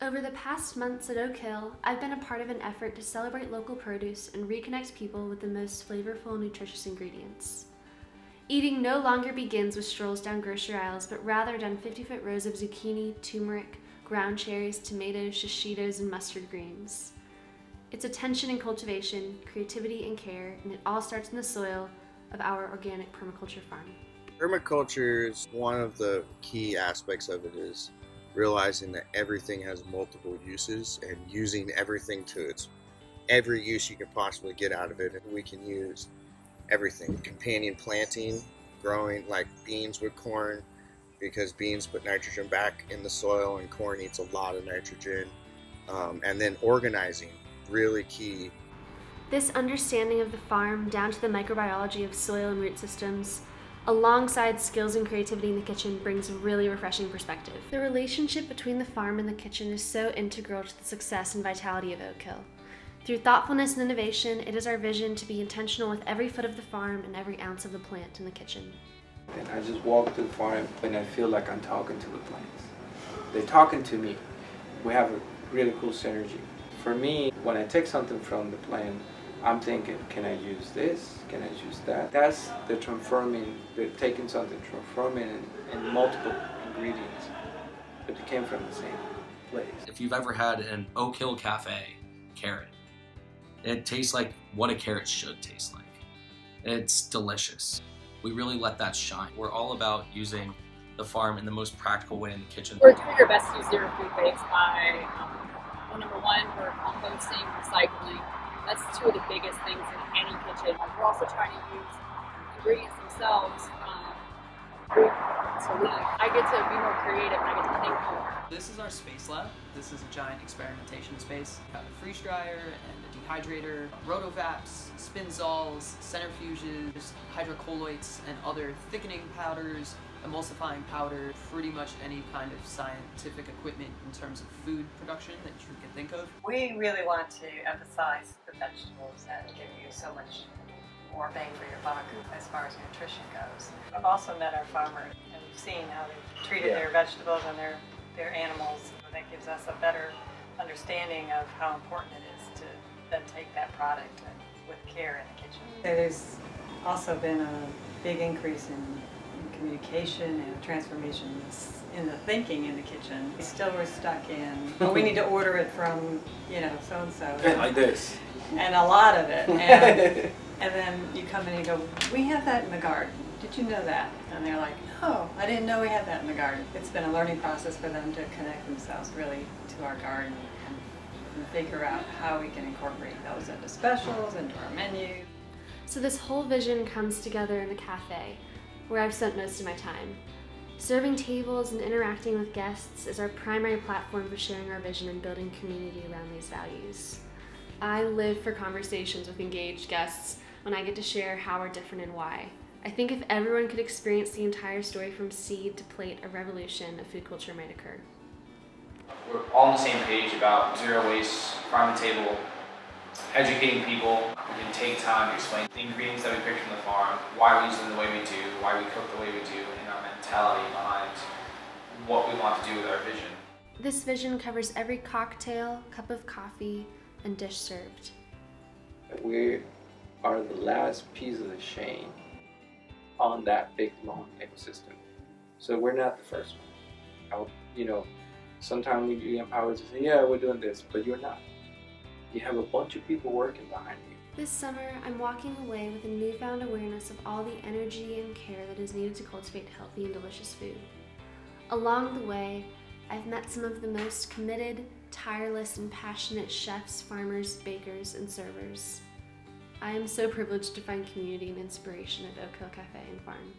Over the past months at Oak Hill, I've been a part of an effort to celebrate local produce and reconnect people with the most flavorful and nutritious ingredients. Eating no longer begins with strolls down grocery aisles, but rather down 50-foot rows of zucchini, turmeric, ground cherries, tomatoes, shishitos, and mustard greens. It's attention and cultivation, creativity and care, and it all starts in the soil of our organic permaculture farm. Permaculture is one of the key aspects of it is realizing that everything has multiple uses and using everything to its every use you can possibly get out of it. And we can use everything. Companion planting, growing like beans with corn, because beans put nitrogen back in the soil and corn eats a lot of nitrogen. And then organizing, really key. This understanding of the farm down to the microbiology of soil and root systems, alongside skills and creativity in the kitchen, brings a really refreshing perspective. The relationship between the farm and the kitchen is so integral to the success and vitality of Oak Hill. Through thoughtfulness and innovation, it is our vision to be intentional with every foot of the farm and every ounce of the plant in the kitchen. And I just walk to the farm and I feel like I'm talking to the plants. They're talking to me. We have a really cool synergy. For me, when I take something from the plant, I'm thinking, can I use this? Can I use that? That's the transforming, they're taking something, transforming it in multiple ingredients, but they came from the same place. If you've ever had an Oak Hill Cafe carrot, it tastes like what a carrot should taste like. It's delicious. We really let that shine. We're all about using the farm in the most practical way in the kitchen. We're doing our best to use zero food waste by, number one, we're composting, recycling. That's two of the biggest things in any kitchen. We're also trying to use ingredients themselves from fruit to leaf. I get to be more creative and I get to think more. This is our space lab. This is a giant experimentation space. We have a freeze dryer and a dehydrator, rotovaps, spinzolls, centrifuges, hydrocolloids, and other thickening powders, emulsifying powder, pretty much any kind of scientific equipment in terms of food production that you can think of. We really want to emphasize the vegetables that give you so much more bang for your buck as far as nutrition goes. I've also met our farmers and we've seen how they've treated their vegetables and their animals. That gives us a better understanding of how important it is to then take that product with care in the kitchen. There's also been a big increase in communication and transformation in the thinking in the kitchen. Still we're stuck in, well, we need to order it from, so-and-so. Like this. And a lot of it. And then you come in and you go, we have that in the garden. Did you know that? And they're like, no, I didn't know we had that in the garden. It's been a learning process for them to connect themselves really to our garden and figure out how we can incorporate those into specials, into our menu. So this whole vision comes together in the cafe, where I've spent most of my time. Serving tables and interacting with guests is our primary platform for sharing our vision and building community around these values. I live for conversations with engaged guests when I get to share how we're different and why. I think if everyone could experience the entire story from seed to plate, a revolution of food culture might occur. We're all on the same page about zero waste, farm to table, educating people. We can take time to explain the ingredients that we pick from the farm, why we use them the way we do, why we cook the way we do, and our mentality behind what we want to do with our vision. This vision covers every cocktail, cup of coffee, and dish served. We are the last piece of the chain on that big, long ecosystem. So we're not the first one. Sometimes we get empowered to say, yeah, we're doing this, but you're not. You have a bunch of people working behind you. This summer, I'm walking away with a newfound awareness of all the energy and care that is needed to cultivate healthy and delicious food. Along the way, I've met some of the most committed, tireless, and passionate chefs, farmers, bakers, and servers. I am so privileged to find community and inspiration at Oak Hill Cafe and Farm.